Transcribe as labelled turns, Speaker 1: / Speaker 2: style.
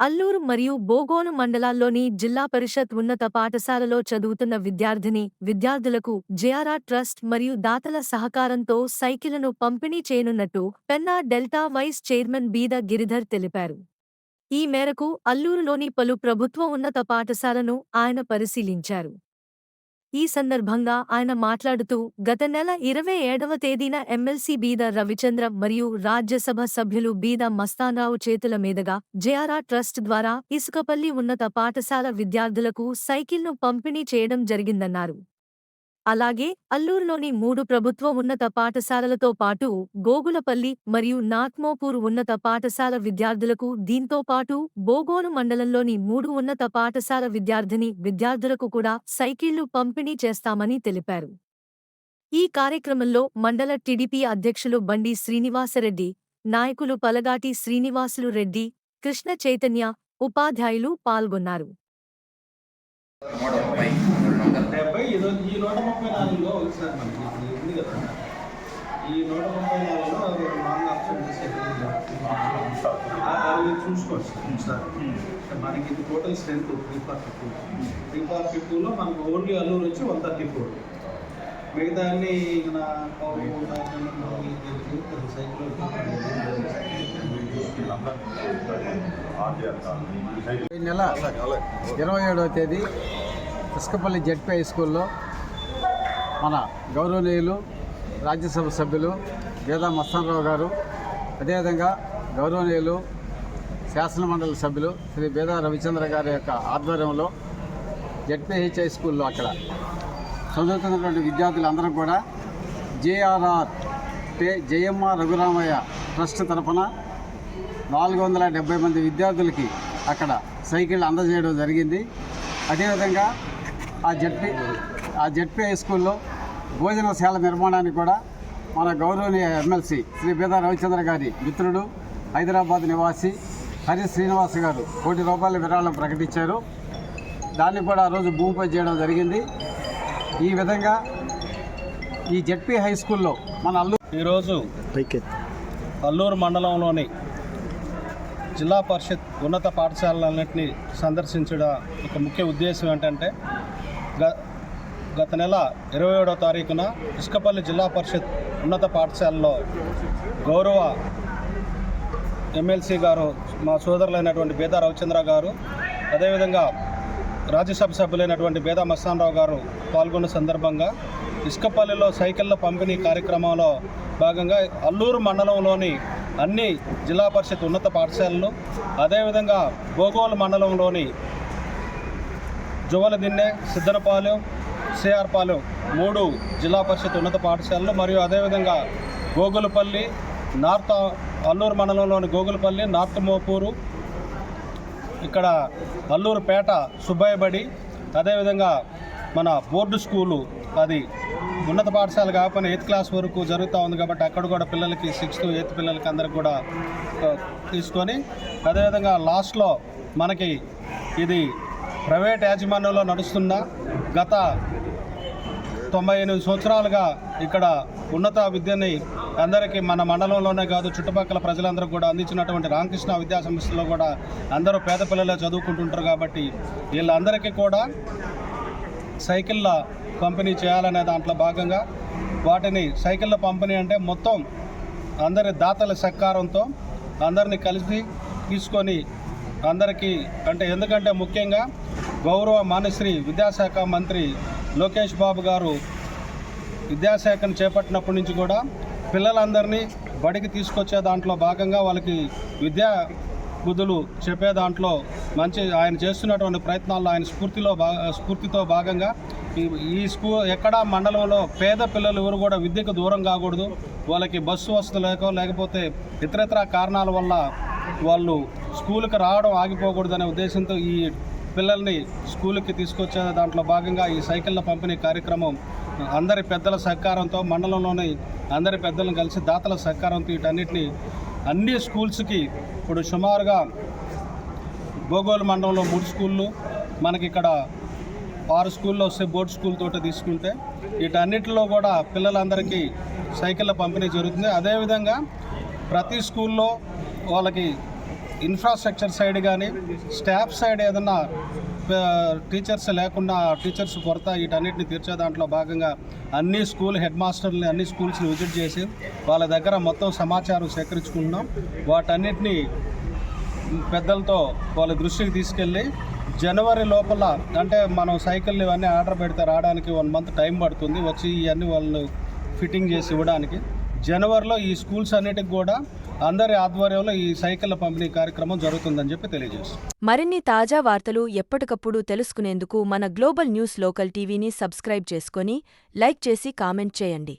Speaker 1: అల్లూరు మరియు బోగోను మండలాల్లోని జిల్లా పరిషత్ ఉన్నత పాఠశాలలో చదువుతున్న విద్యార్థులకు జేఆర్ఆర్ ట్రస్ట్ మరియు దాతల సహకారంతో సైకిళ్లను పంపిణీ చేయనున్నట్టు పెన్నా డెల్టా వైస్ చైర్మన్ బీద గిరిధర్ తెలిపారు. ఈ మేరకు అల్లూరులోని పలు ప్రభుత్వ ఉన్నత పాఠశాలను ఆయన పరిశీలించారు. ఈ సందర్భంగా ఆయన మాట్లాడుతూ గత నెల 27వ తేదీన ఎమ్మెల్సీ బీద రవిచంద్ర మరియు రాజ్యసభ సభ్యులు బీద మస్తాన్రావు చేతుల మీదుగా జేఆర్ఆర్ ట్రస్ట్ ద్వారా ఇసుకపల్లి ఉన్నత పాఠశాల విద్యార్థులకు సైకిల్ను పంపిణీ చేయడం జరిగిందన్నారు. అలాగే అల్లూరులోని 3 ప్రభుత్వ ఉన్నత పాఠశాలలతో పాటు గోగులపల్లి మరియు నాట్మోపూర్ ఉన్నత పాఠశాల విద్యార్థులకు దీంతో పాటు బోగోను మండలంలోని 3 ఉన్నత పాఠశాల విద్యార్థులకు కూడా సైకిళ్లు పంపిణీ చేస్తామని తెలిపారు. ఈ కార్యక్రమంలో మండల టీడీపీ అధ్యక్షులు బండి శ్రీనివాసరెడ్డి, నాయకులు పలగాటి శ్రీనివాసులు రెడ్డి, కృష్ణ చైతన్య, ఉపాధ్యాయులు పాల్గొన్నారు.
Speaker 2: ఈ 134లో ఒకసారి మనకి ఉంది కదా, ఈ 134లో నాన్ అబ్సెంట్ చూసుకోండి సార్. మనకి ఇది టోటల్ స్ట్రెంత్ 342లో మనకు ఓన్లీ అల్లూరు వచ్చి 134. మిగతా అన్ని
Speaker 3: ఈ నెల 27వ తేదీ ఇసుకపల్లి జెడ్పీ హై స్కూల్లో మన గౌరవనీయులు రాజ్యసభ సభ్యులు బీద మస్తాన్రావు గారు, అదేవిధంగా గౌరవనీయులు శాసనమండలి సభ్యులు శ్రీ బీద రవిచంద్ర గారి యొక్క ఆధ్వర్యంలో జెడ్పీహెచ్ హై స్కూల్లో అక్కడ చదువుతున్నటువంటి విద్యార్థులందరూ కూడా జేఆర్ఆర్ జయమ్మ రఘురామయ్య ట్రస్ట్ తరఫున 470 మంది విద్యార్థులకి అక్కడ సైకిళ్ళు అందజేయడం జరిగింది. అదేవిధంగా ఆ జెడ్పీ హై స్కూల్లో భోజనశాల నిర్మాణానికి కూడా మన గౌరవనీయ ఎమ్మెల్సీ శ్రీ బీద రవిచంద్ర గారి మిత్రుడు, హైదరాబాద్ నివాసి హరి శ్రీనివాస్ గారు ₹1 కోటి విరాళం ప్రకటించారు. దాన్ని కూడా ఆ రోజు భూమి పూజ చేయడం జరిగింది. ఈ విధంగా ఈ జెడ్పీ హై స్కూల్లో మన
Speaker 2: ఈరోజు అల్లూరు మండలంలోని జిల్లా పరిషత్ ఉన్నత పాఠశాలలన్నింటినీ సందర్శించడం ఒక ముఖ్య ఉద్దేశం ఏంటంటే, గత నెల 27వ తారీఖున ఇసుకపల్లి జిల్లా పరిషత్ ఉన్నత పాఠశాలలో గౌరవ ఎమ్మెల్సీ గారు, మా సోదరులైనటువంటి బీద రవిచంద్ర గారు, అదేవిధంగా రాజ్యసభ సభ్యులైనటువంటి బీద మస్తాన్రావు గారు పాల్గొన్న సందర్భంగా ఇసుకపల్లిలో సైకిళ్ల పంపిణీ కార్యక్రమంలో భాగంగా అల్లూరు మండలంలోని అన్ని జిల్లా పరిషత్ ఉన్నత పాఠశాలలు, అదేవిధంగా బోగోలు మండలంలోని జువలదిన్నె, సిద్దనపాలెం, సిఆర్పాలెం 3 జిల్లా పరిషత్ ఉన్నత పాఠశాలలు మరియు అదేవిధంగా గోగులపల్లి, అల్లూరు మండలంలోని గోగులపల్లి, నార్త్ మోపూరు, ఇక్కడ అల్లూరుపేట సుబ్బయ్య బడి, అదేవిధంగా మన బోర్డు స్కూలు, అది ఉన్నత పాఠశాల కాకపోయినా 8th క్లాస్ వరకు జరుగుతూ ఉంది కాబట్టి అక్కడ కూడా పిల్లలకి 6th, 8th పిల్లలకి అందరికి కూడా తీసుకొని, అదేవిధంగా లాస్ట్లో మనకి ఇది ప్రైవేట్ యాజమాన్యంలో నడుస్తున్న గత 98 సంవత్సరాలుగా ఇక్కడ ఉన్నత విద్యని అందరికీ మన మండలంలోనే కాదు చుట్టుపక్కల ప్రజలందరూ కూడా అందించినటువంటి రామకృష్ణ విద్యా సంస్థలో కూడా అందరూ పేద పిల్లలే చదువుకుంటుంటారు కాబట్టి వీళ్ళందరికీ కూడా సైకిళ్ళ పంపిణీ చేయాలనే దాంట్లో భాగంగా వాటిని సైకిళ్ళ పంపిణీ అంటే మొత్తం అందరి దాతల సహకారంతో అందరినీ కలిసి తీసుకొని అందరికీ ఎందుకంటే ముఖ్యంగా గౌరవ మాన్యశ్రీ విద్యాశాఖ మంత్రి లోకేష్ బాబు గారు విద్యాశాఖను చేపట్టినప్పటి నుంచి కూడా పిల్లలందరినీ బడికి తీసుకొచ్చే దాంట్లో భాగంగా వాళ్ళకి విద్యా బుద్ధులు చెప్పే దాంట్లో ఆయన చేస్తున్నటువంటి ప్రయత్నాల్లో ఆయన స్ఫూర్తితో భాగంగా ఈ ఎక్కడా మండలంలో పేద పిల్లలు ఎవరు కూడా విద్యకు దూరం కాకూడదు, వాళ్ళకి బస్సు వసతి లేకపోతే ఇతరత్ర కారణాల వల్ల వాళ్ళు స్కూల్కి రావడం ఆగిపోకూడదనే ఉద్దేశంతో ఈ పిల్లల్ని స్కూల్కి తీసుకొచ్చే దాంట్లో భాగంగా ఈ సైకిళ్ళ పంపిణీ కార్యక్రమం అందరి పెద్దల సహకారంతో, మండలంలోని అందరి పెద్దలను కలిసి దాతల సహకారంతో వీటన్నిటిని అన్ని స్కూల్స్కి ఇప్పుడు సుమారుగా బోగోలు మండలంలో 3 స్కూళ్ళు, మనకి ఇక్కడ 6 స్కూల్లో వస్తే బోర్డు స్కూల్ తోటి తీసుకుంటే వీటన్నిటిలో కూడా పిల్లలందరికీ సైకిళ్ళ పంపిణీ జరుగుతుంది. అదేవిధంగా ప్రతి స్కూల్లో వాళ్ళకి ఇన్ఫ్రాస్ట్రక్చర్ సైడ్ కానీ స్టాఫ్ సైడ్ ఏదన్నా టీచర్స్ లేకుండా టీచర్స్ కొరత వీటన్నిటిని తీర్చే దాంట్లో భాగంగా అన్ని స్కూల్ హెడ్ మాస్టర్ని అన్ని స్కూల్స్ని విజిట్ చేసి వాళ్ళ దగ్గర మొత్తం సమాచారం సేకరించుకుంటున్నాం. వాటన్నిటిని పెద్దలతో వాళ్ళ దృష్టికి తీసుకెళ్ళి జనవరి లోపల, అంటే మనం సైకిల్ ఇవన్నీ ఆర్డర్ పెడితే రావడానికి 1 మంత్ టైం పడుతుంది, వచ్చి ఇవన్నీ వాళ్ళు ఫిట్టింగ్ చేసి ఇవ్వడానికి. జనవరిలో ఈ స్కూల్స్ అన్నిటికి కూడా అందరి ఆధ్వర్యంలో ఈ సైకిళ్ళ పంపిణీ కార్యక్రమం జరుగుతుందని చెప్పి తెలియజేస్తాం.
Speaker 4: మరిన్ని తాజా వార్తలు ఎప్పటికప్పుడు తెలుసుకునేందుకు మన గ్లోబల్ న్యూస్ లోకల్ టీవీని సబ్స్క్రైబ్ చేసుకొని లైక్ చేసి కామెంట్ చేయండి.